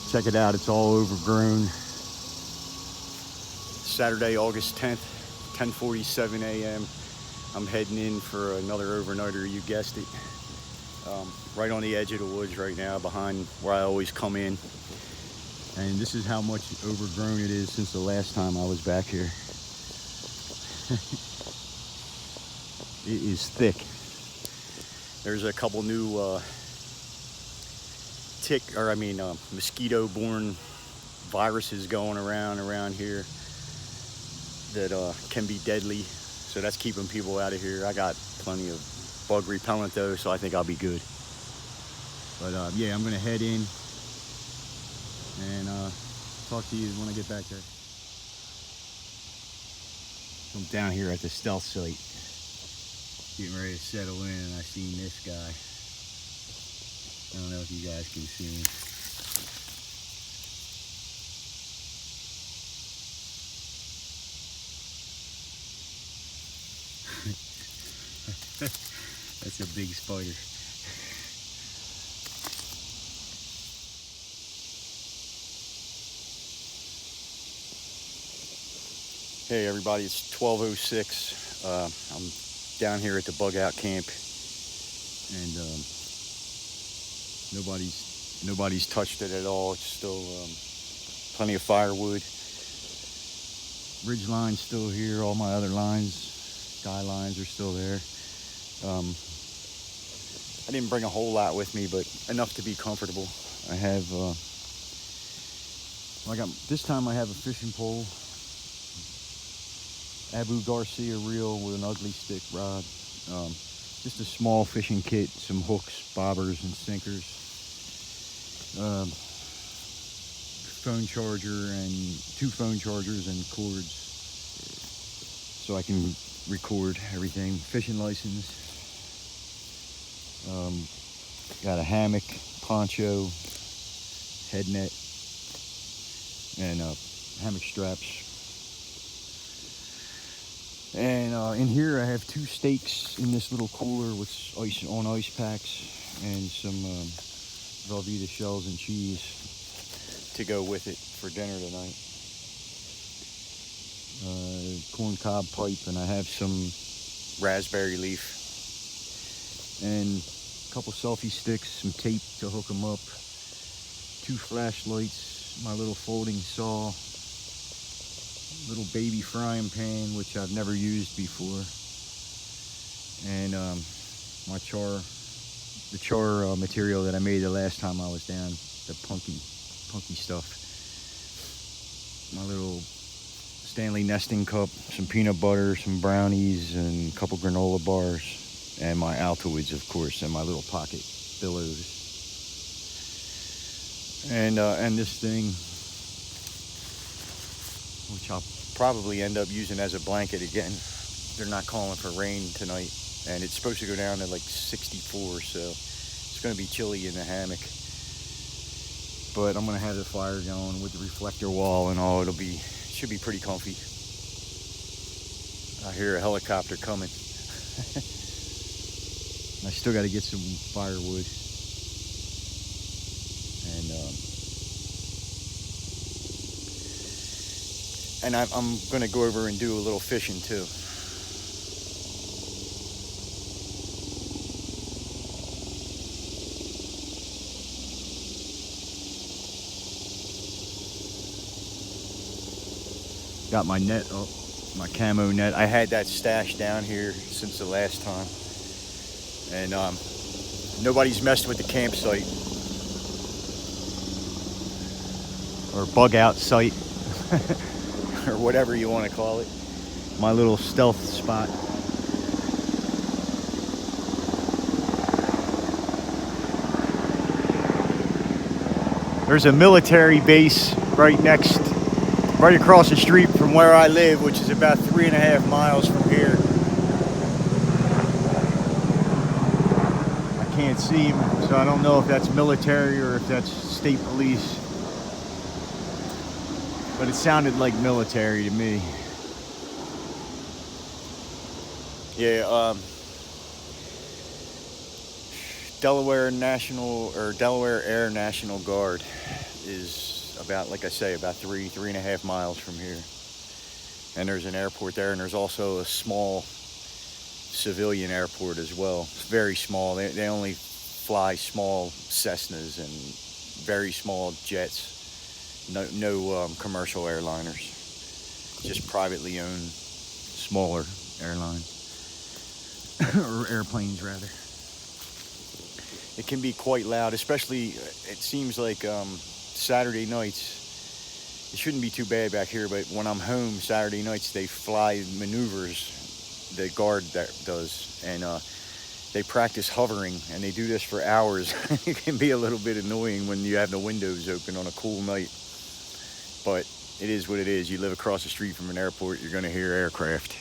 Check it out, it's all overgrown. Saturday, August 10th, 10:47 a.m. I'm heading in for another overnighter, you guessed it. Right on the edge of the woods right now, behind where I always come in. And this is how much overgrown it is since the last time I was back here. It is thick. There's a couple new mosquito-borne viruses going around here that can be deadly. So that's keeping people out of here. I got plenty of bug repellent though, so I think I'll be good. But yeah, I'm gonna head in and talk to you when I get back there. I'm down here at the stealth site, getting ready to settle in, and I seen this guy. I don't know if you guys can see him. That's a big spider. Hey everybody, it's 12:06. I'm down here at the bug out camp, and nobody's touched it at all. It's still plenty of firewood. Ridge line's still here. All my other lines, sky lines, are still there. I didn't bring a whole lot with me, but enough to be comfortable. I have this time I have a fishing pole, Abu Garcia reel with an ugly stick rod, just a small fishing kit, some hooks, bobbers, and sinkers, phone charger and 2 phone chargers and cords, so I can record everything. Fishing license, got a hammock, poncho, head net, and hammock straps. And in here I have 2 steaks in this little cooler with ice packs, and some Velveeta shells and cheese to go with it for dinner tonight. Corn cob pipe, and I have some raspberry leaf, and a couple selfie sticks, some tape to hook them up, 2 flashlights, my little folding saw, little baby frying pan which I've never used before, and my char material that I made the last time I was down, the punky stuff, my little Stanley nesting cup, some peanut butter, some brownies, and a couple granola bars, and my Altoids, of course, and my little pocket billows, and this thing, which I'll probably end up using as a blanket again. They're not calling for rain tonight, and it's supposed to go down to like 64, so it's going to be chilly in the hammock. But I'm going to have the fire going with the reflector wall and all. It should be pretty comfy. I hear a helicopter coming. I still got to get some firewood, and I'm going to go over and do a little fishing too. Got my net up, my camo net. I had that stashed down here since the last time, and nobody's messed with the campsite or bug out site or whatever you want to call it. My little stealth spot. There's a military base right across the street from where I live, which is about 3.5 miles from here. I can't see him, so I don't know if that's military or if that's state police. But it sounded like military to me. Yeah, Delaware Air National Guard is about, like I say, about 3.5 miles from here. And there's an airport there, and there's also a small civilian airport as well. It's very small. They only fly small Cessnas and very small jets. No commercial airliners. Just privately owned, smaller airlines. Or airplanes, rather. It can be quite loud, especially, it seems like Saturday nights. It shouldn't be too bad back here, but when I'm home Saturday nights, they fly maneuvers, the guard that does, and they practice hovering, and they do this for hours. It can be a little bit annoying when you have the windows open on a cool night, but it is what it is. You live across the street from an airport, you're going to hear aircraft.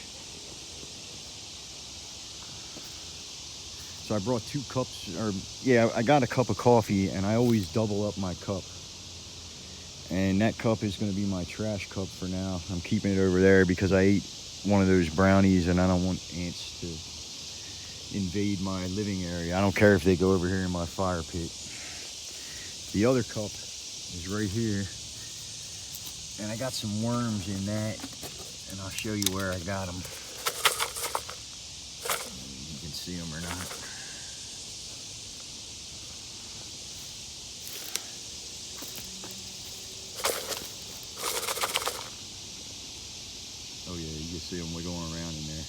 So I brought 2 cups, I got a cup of coffee, and I always double up my cup. And that cup is going to be my trash cup for now. I'm keeping it over there because I ate one of those brownies, and I don't want ants to invade my living area. I don't care if they go over here in my fire pit. The other cup is right here, and I got some worms in that, and I'll show you where I got them. You can see them or not. Oh yeah, you can see them wiggling around in there.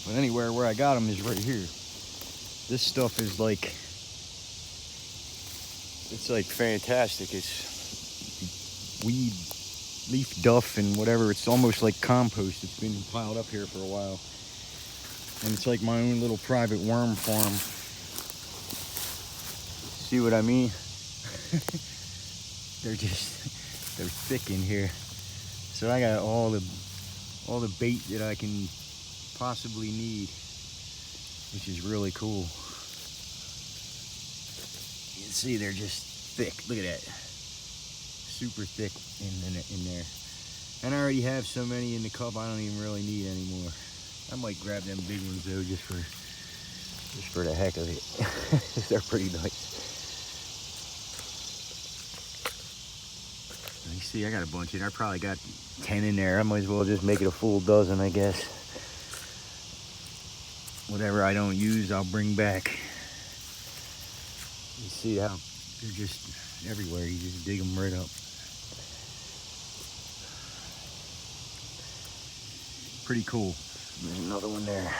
But anywhere where I got them is right here. This stuff is like, it's like fantastic. It's weed, leaf duff and whatever. It's almost like compost. It's been piled up here for a while. And it's like my own little private worm farm. See what I mean? They're thick in here. So I got all the bait that I can possibly need, which is really cool. You can see they're just thick. Look at that, super thick in there. And I already have so many in the cup, I don't even really need any more. I might grab them big ones though, just for the heck of it. They're pretty nice. You see, I got a bunch in there. I probably got 10 in there. I might as well just make it a full dozen, I guess. Whatever I don't use, I'll bring back. You see how they're just everywhere. You just dig them right up. Pretty cool. There's another one there.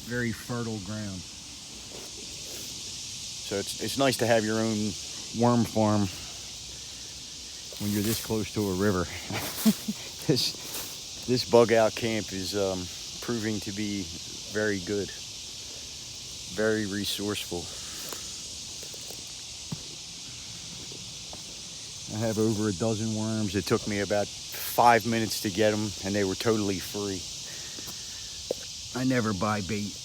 Very fertile ground. So it's nice to have your own worm farm when you're this close to a river. This bug out camp is proving to be very good, very resourceful. I have over a dozen worms. It took me about 5 minutes to get them, and they were totally free. I never buy bait.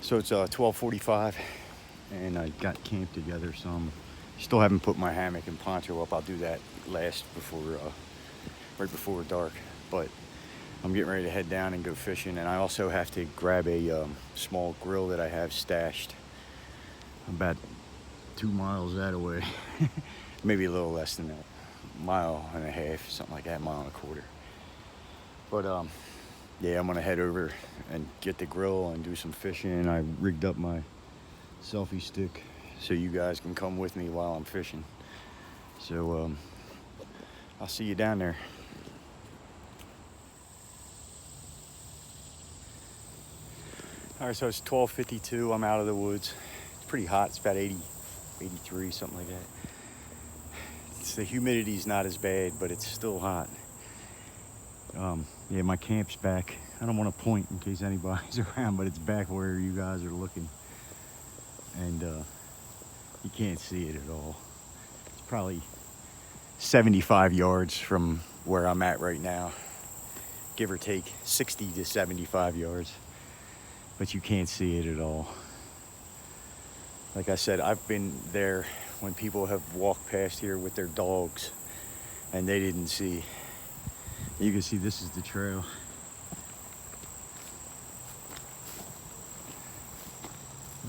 So it's 12:45, and I got camp together some. Still haven't put my hammock and poncho up. I'll do that right before dark. But I'm getting ready to head down and go fishing, and I also have to grab a small grill that I have stashed about 2 miles that away. Maybe a little less than that, 1.5 miles, something like that, 1.25 miles. But yeah, I'm gonna head over and get the grill and do some fishing. I rigged up my selfie stick so you guys can come with me while I'm fishing. So I'll see you down there. All right, so it's 12:52. I'm out of the woods. It's pretty hot. It's about 80, 83, something like that. The humidity's not as bad, but it's still hot. Yeah, my camp's back. I don't want to point in case anybody's around, but it's back where you guys are looking. And you can't see it at all. It's probably 75 yards from where I'm at right now. Give or take 60 to 75 yards. But you can't see it at all. Like I said, I've been there when people have walked past here with their dogs, and they didn't see. You can see this is the trail.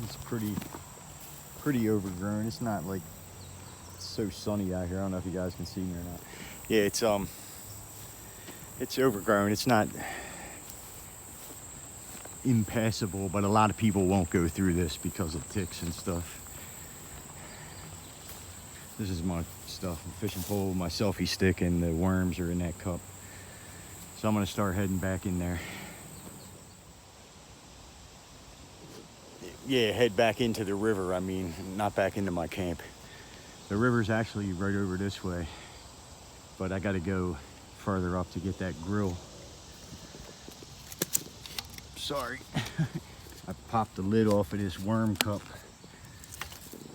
It's pretty overgrown. It's not like it's so sunny out here. I don't know if you guys can see me or not. Yeah, it's overgrown. It's not impassable, but a lot of people won't go through this because of ticks and stuff. This is my stuff, my fishing pole, my selfie stick, and the worms are in that cup. So I'm gonna start heading back in there. Yeah, head back into the river. I mean, not back into my camp. The river's actually right over this way, but I gotta go further up to get that grill. Sorry. I popped the lid off of this worm cup.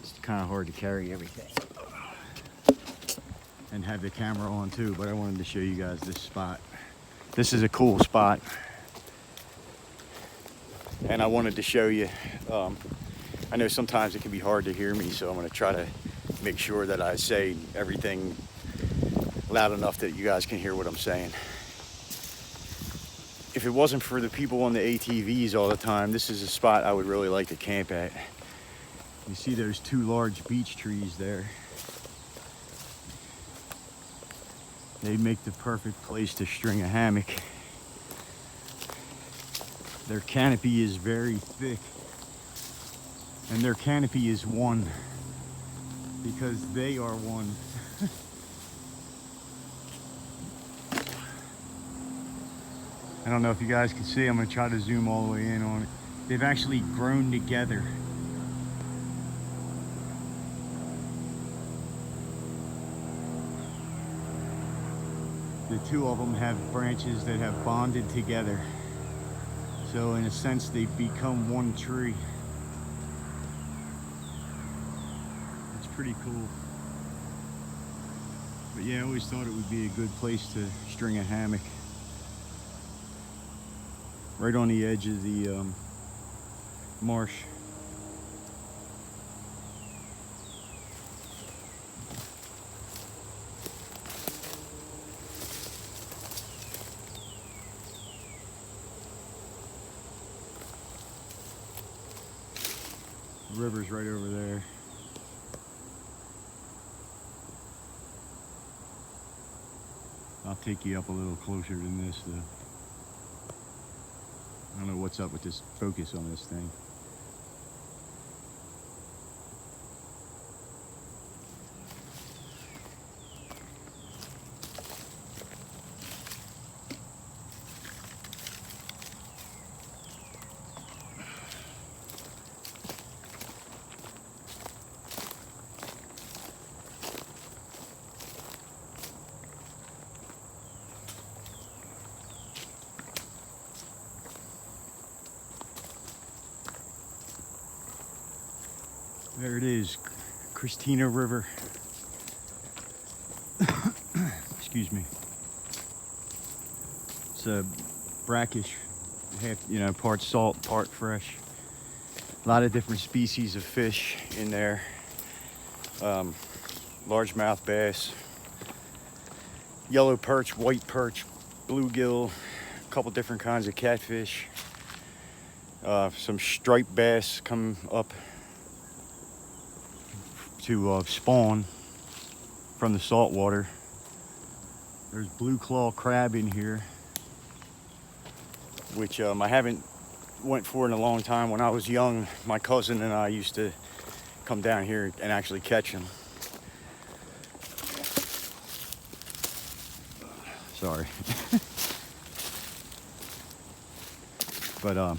It's kind of hard to carry everything and have the camera on too, but I wanted to show you guys this spot. This is a cool spot, and I wanted to show you. I know sometimes it can be hard to hear me, so I'm going to try to make sure that I say everything loud enough that you guys can hear what I'm saying. If it wasn't for the people on the ATVs all the time, this is a spot I would really like to camp at. You see those two large beech trees there. They make the perfect place to string a hammock. Their canopy is very thick, and their canopy is one because they are one. I don't know if you guys can see. I'm going to try to zoom all the way in on it. They've actually grown together. The two of them have branches that have bonded together. So in a sense, they've become one tree. It's pretty cool. But yeah, I always thought it would be a good place to string a hammock. Right on the edge of the marsh. The river's right over there. I'll take you up a little closer than this though. I don't know what's up with this focus on this thing. There it is, Christina River. Excuse me. It's a brackish, part salt, part fresh. A lot of different species of fish in there. Largemouth bass, yellow perch, white perch, bluegill, a couple different kinds of catfish. Some striped bass come up to spawn from the salt water. There's blue claw crab in here, which I haven't went for in a long time. When I was young, my cousin and I used to come down here and actually catch them. Sorry. But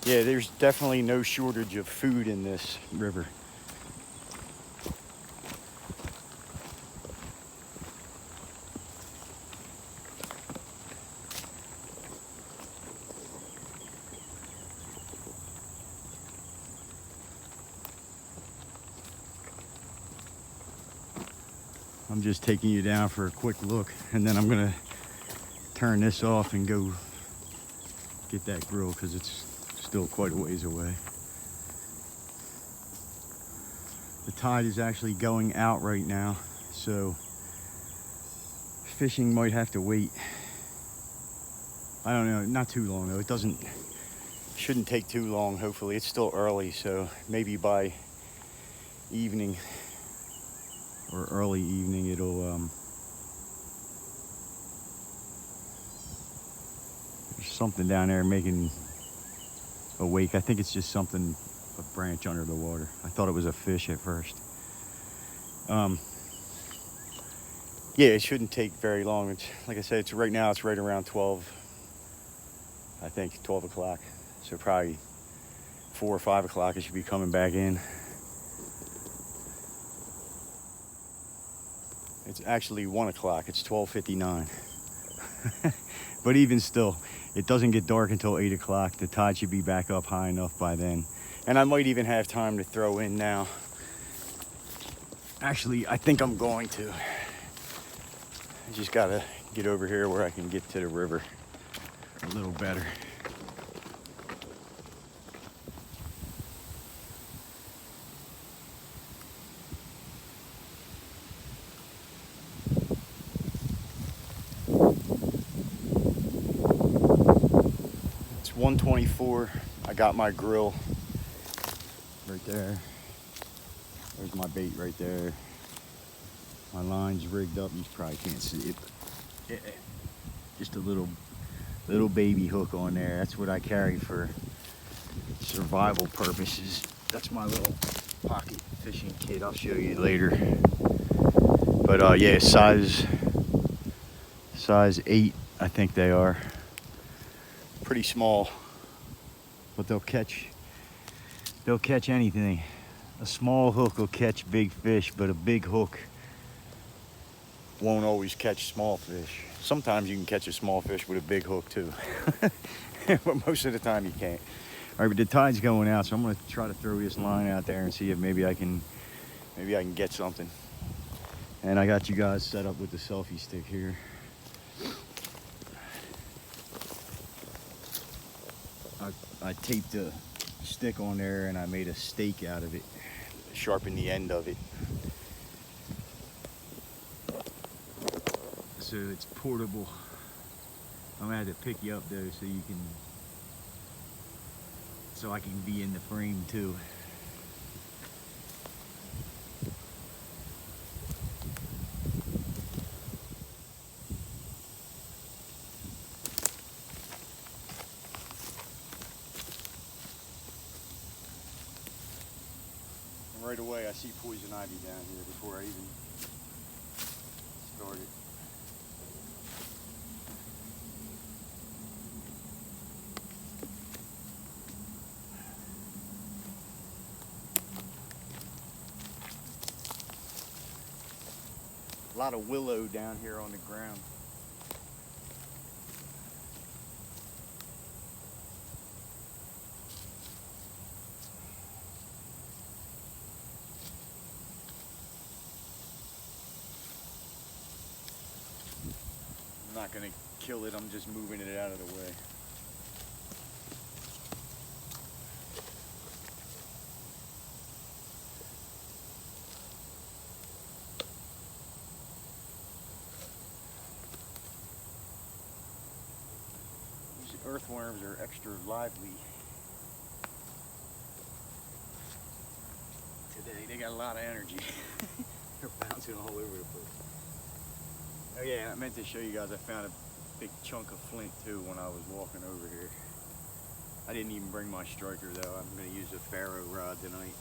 yeah, there's definitely no shortage of food in this river. I'm just taking you down for a quick look, and then I'm gonna turn this off and go get that grill because it's still quite a ways away. The tide is actually going out right now, so fishing might have to wait. I don't know, not too long though. Shouldn't take too long, hopefully. It's still early, so maybe by evening or early evening it'll there's something down there making a wake. I think it's just something, a branch under the water. I thought it was a fish at first. Yeah, it shouldn't take very long. It's like I said, it's right now it's right around 12, I think 12 o'clock. So probably 4 or 5 o'clock it should be coming back in. It's actually 1 o'clock. It's 12:59. But even still, it doesn't get dark until 8 o'clock. The tide should be back up high enough by then. And I might even have time to throw in now. Actually, I think I'm going to. I just gotta get over here where I can get to the river a little better. It's 1:24. I got my grill right there. There's my bait right there. My line's rigged up. You probably can't see it. But just a little baby hook on there. That's what I carry for survival purposes. That's my little pocket fishing kit. I'll show you later. But yeah, size 8, I think they are. Pretty small, but they'll catch anything. A small hook will catch big fish, but a big hook won't always catch small fish. Sometimes you can catch a small fish with a big hook too. But most of the time you can't. All right, but the tide's going out, so I'm gonna try to throw this line out there and see if maybe I can get something. And I got you guys set up with the selfie stick here. I taped the stick on there and I made a stake out of it, sharpened the end of it. So it's portable. I'm gonna have to pick you up though so I can be in the frame too. And right away I see poison ivy down here before I even started. A lot of willow down here on the ground. I'm not gonna kill it, I'm just moving it out of the way. Earthworms are extra lively today. They got a lot of energy. They're bouncing all over the place. Oh yeah, I meant to show you guys, I found a big chunk of flint too when I was walking over here. I didn't even bring my striker though. I'm going to use a Faro rod tonight.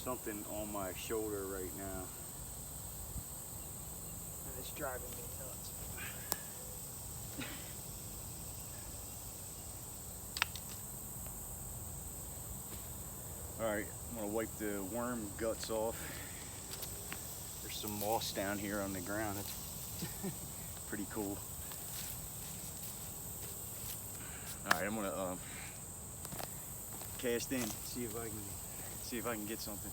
Something on my shoulder right now. And it's driving me nuts. Alright, I'm gonna wipe the worm guts off. There's some moss down here on the ground. pretty cool. All right, I'm gonna cast in, see if I can get something.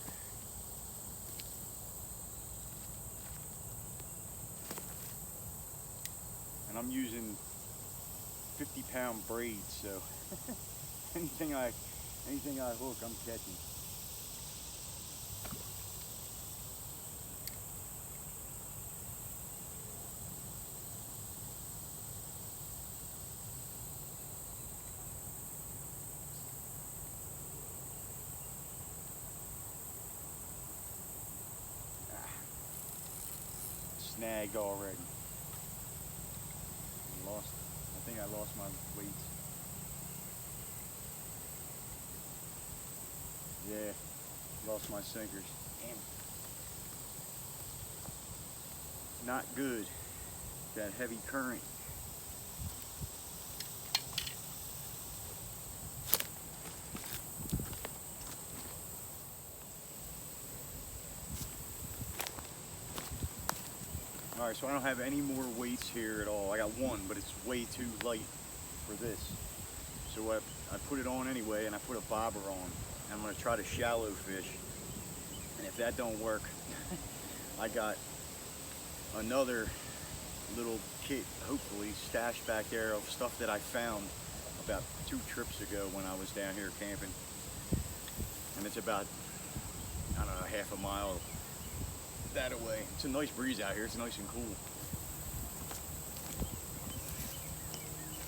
And I'm using 50-pound braids, so anything I hook, I'm catching. Snagged already. I think I lost my weights. Yeah, lost my sinkers. Damn. Not good. That heavy current. All right, so I don't have any more weights here at all. I got one, but it's way too light for this. So I put it on anyway, and I put a bobber on. I'm gonna try to shallow fish, and if that don't work, I got another little kit, hopefully, stashed back there of stuff that I found about 2 trips ago when I was down here camping. And it's about, I don't know, half a mile that away. It's a nice breeze out here. It's nice and cool.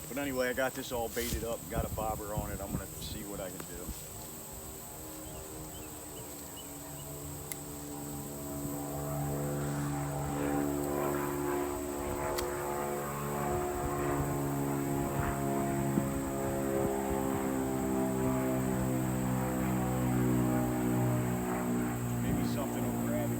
But anyway, I got this all baited up, got a bobber on it. I'm gonna see what I can do. Maybe something will grab it.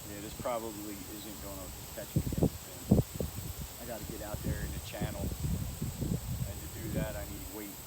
Yeah, this probably isn't going to catch me anything. I got to get out there in the channel, and to do that I need weight.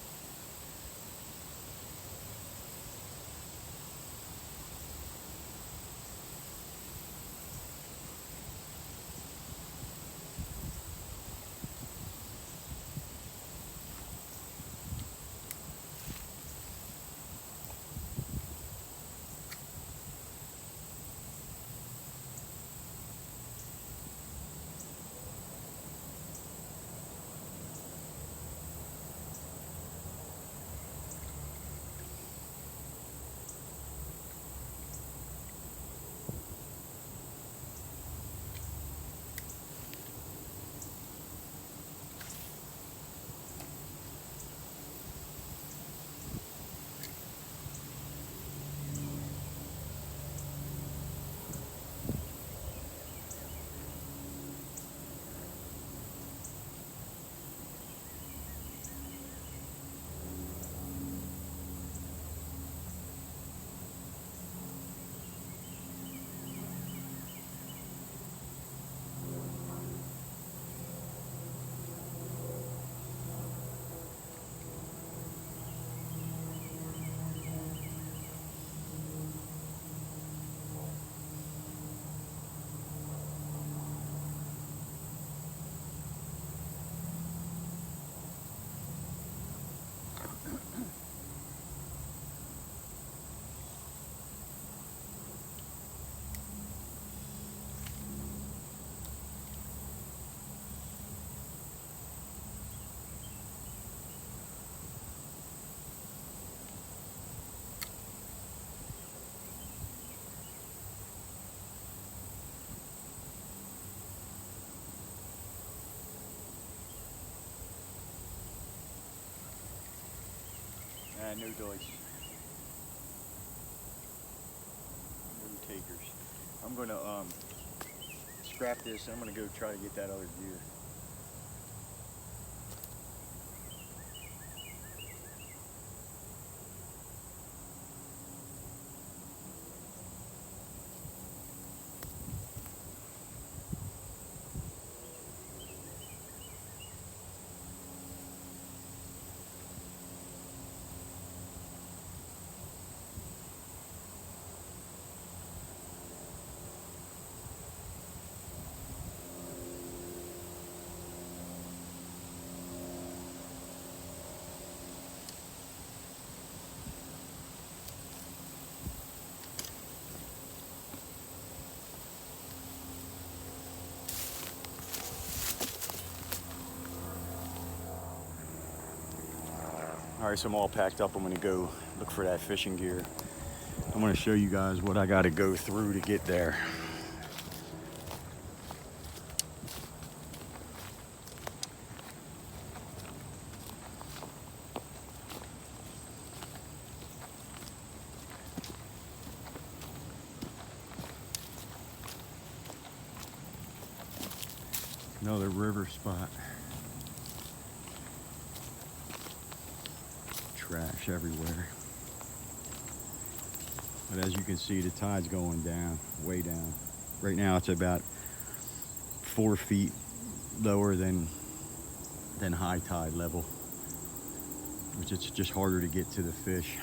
Nah, no dice. No takers. I'm gonna scrap this. I'm gonna go try to get that other gear. All right, so I'm all packed up. I'm gonna go look for that fishing gear. I'm gonna show you guys what I gotta go through to get there. Another river spot. Trash everywhere. But as you can see, the tide's going down, way down. Right now it's about 4 feet lower than high tide level, which it's just harder to get to the fish.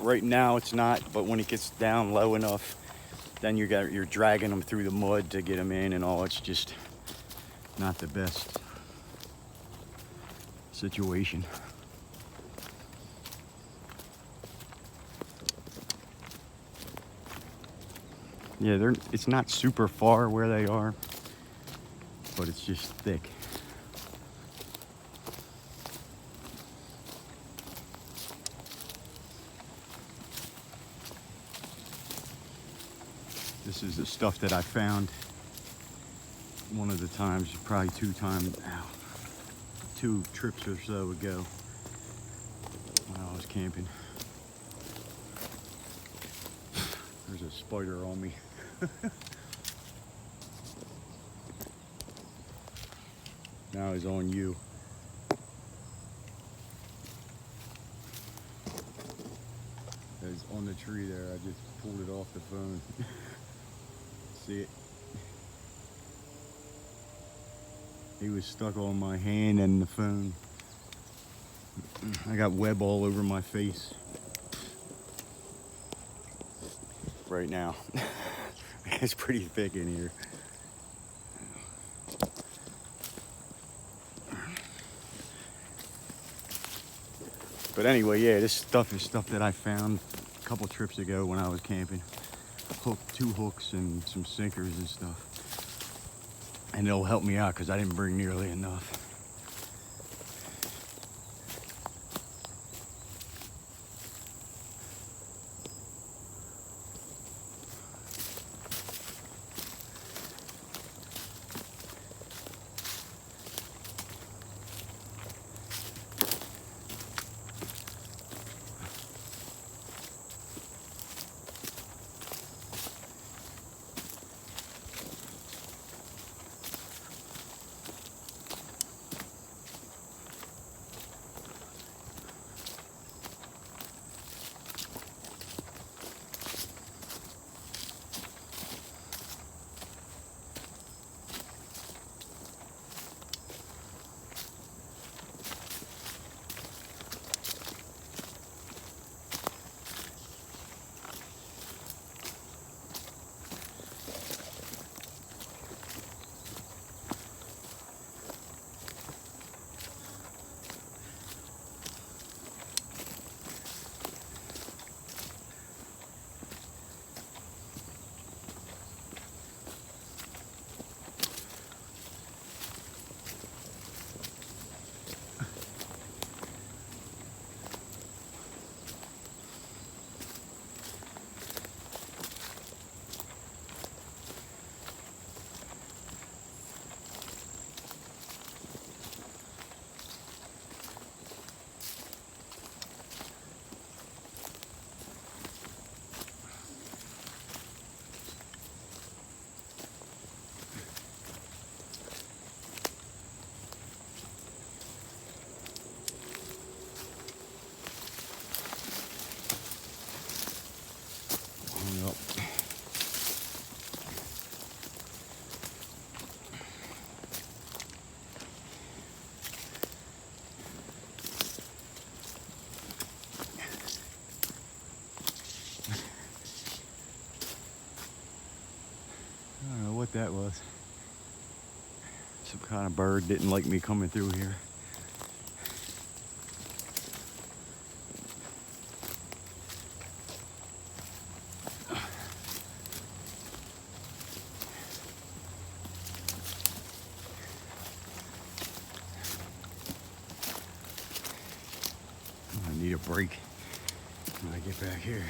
Right now it's not, but when it gets down low enough, then you're dragging them through the mud to get them in and all. It's just not the best situation. Yeah, it's not super far where they are, but it's just thick. This is the stuff that I found one of the times, probably two trips or so ago when I was camping. There's a spider on me. Now he's on you. It's on the tree there. I just pulled it off the phone. See it? He was stuck on my hand and the phone. I got web all over my face right now. It's pretty thick in here. But anyway, yeah, this stuff is stuff that I found a couple trips ago when I was camping. Two hooks and some sinkers and stuff. And it'll help me out because I didn't bring nearly enough. I don't know what that was. Some kind of bird didn't like me coming through here. I need a break when I get back here.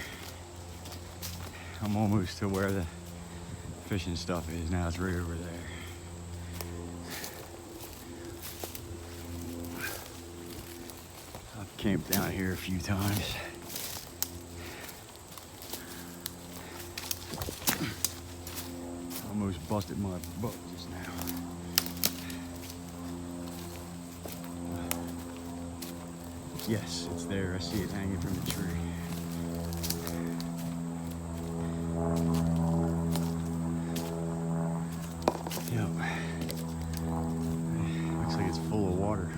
I'm almost to where the fishing stuff is now. It's right over there. I've camped down here a few times. Almost busted my butt just now. Yes, it's there. I see it hanging from the tree. Yep. Looks like it's full of water.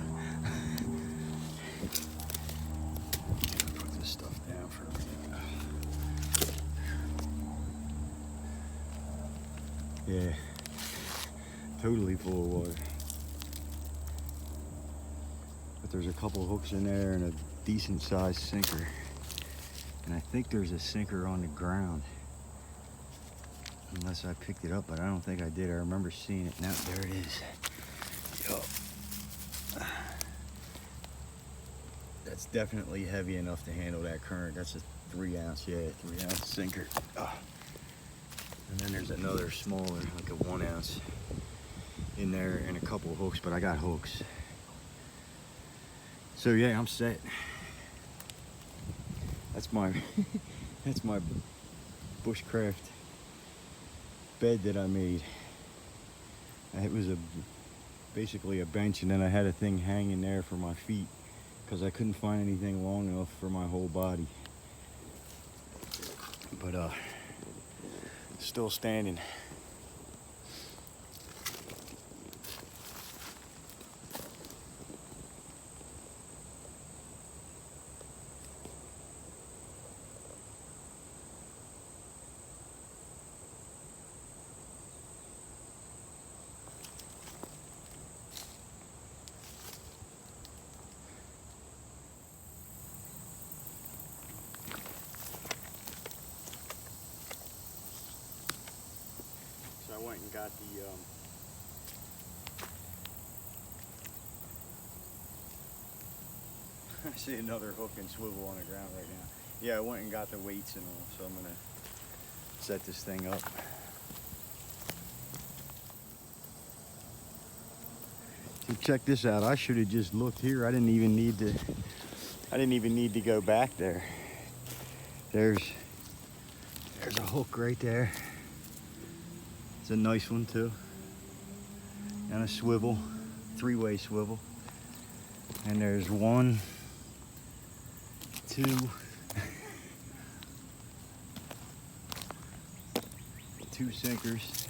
Put this stuff down for a minute. Yeah, totally full of water. But there's a couple hooks in there and a decent sized sinker. And I think there's a sinker on the ground. Unless I picked it up, but I don't think I did. I remember seeing it. Now, there it is. Yup. That's definitely heavy enough to handle that current. That's a 3-ounce, yeah, 3-ounce sinker. And then there's another smaller, like a 1-ounce in there and a couple hooks, but I got hooks. So yeah, I'm set. That's my that's my bushcraft bed that I made. It was basically a bench, and then I had a thing hanging there for my feet because I couldn't find anything long enough for my whole body. But still standing. So I went and got the I see another hook and swivel on the ground right now. Yeah, I went and got the weights and all, so I'm gonna set this thing up. So check this out. I should have just looked here. I didn't even need to go back there. There's a hook right there. It's a nice one too. And a swivel, 3-way swivel. And there's 1, 2, 2 sinkers.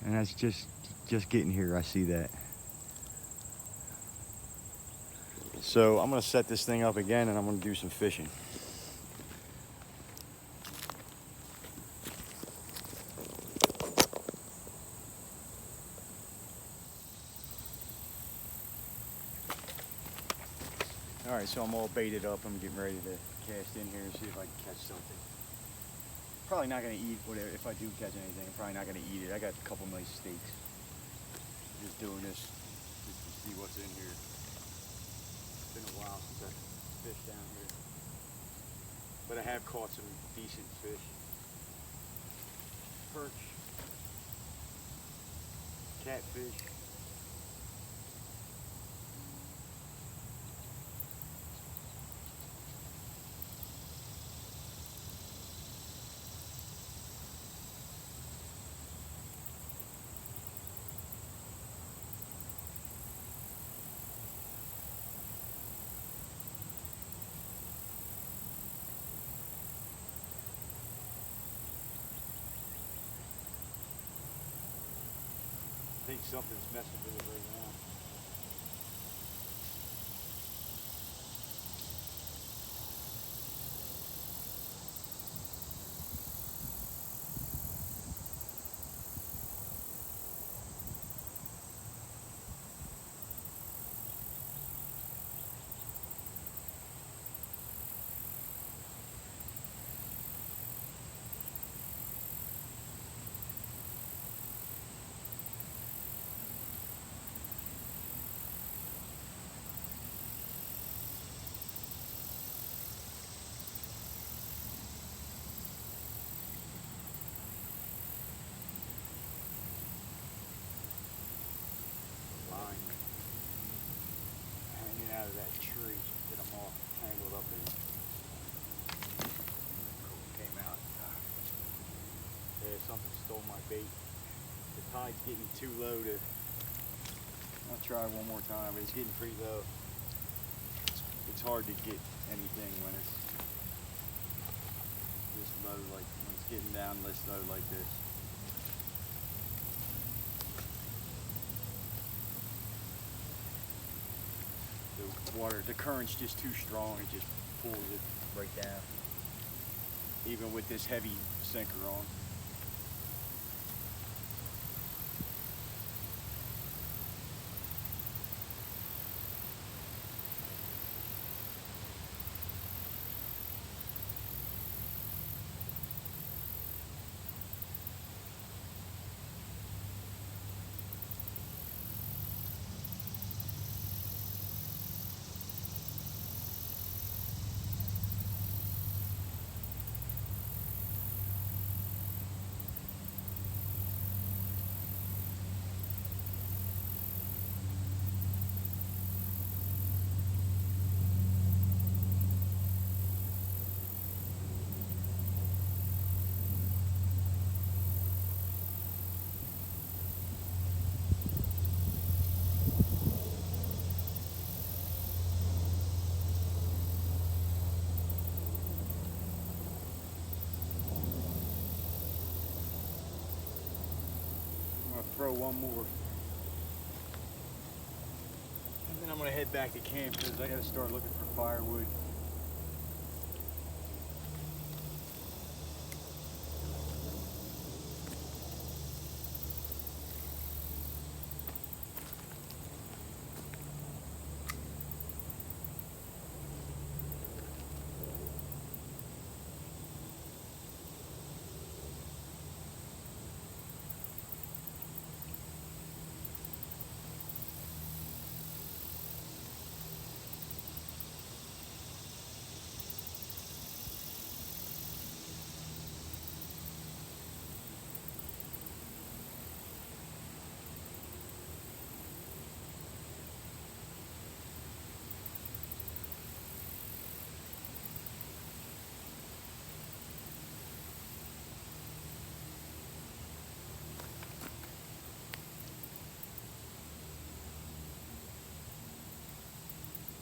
And that's just getting here. I see that. So I'm gonna set this thing up again and I'm gonna do some fishing. All right, so I'm all baited up. I'm getting ready to cast in here and see if I can catch something. Probably not gonna eat whatever. If I do catch anything, I'm probably not gonna eat it. I got a couple nice steaks. Just doing this just to see what's in here. It's been a while since I fished down here, but I have caught some decent fish. Perch, catfish. I think something's messing with it right now. something stole my bait. The tide's getting too low to, I'll try one more time, but it's getting pretty low. It's hard to get anything when it's this low, like when it's getting down this low like this. The water, the current's just too strong, it just pulls it right down. Even with this heavy sinker on. Throw one more, and then I'm gonna head back to camp because I gotta start looking for firewood.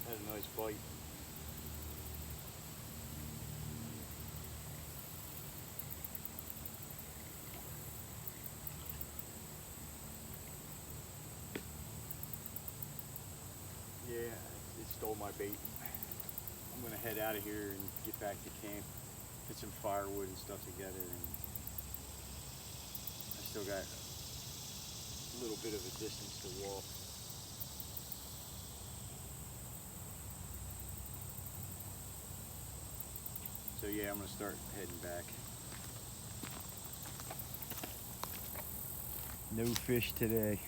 Had a nice bite. Yeah, it stole my bait. I'm gonna head out of here and get back to camp, put some firewood and stuff together, and I still got a little bit of a distance to walk. So yeah, I'm gonna start heading back. No fish today.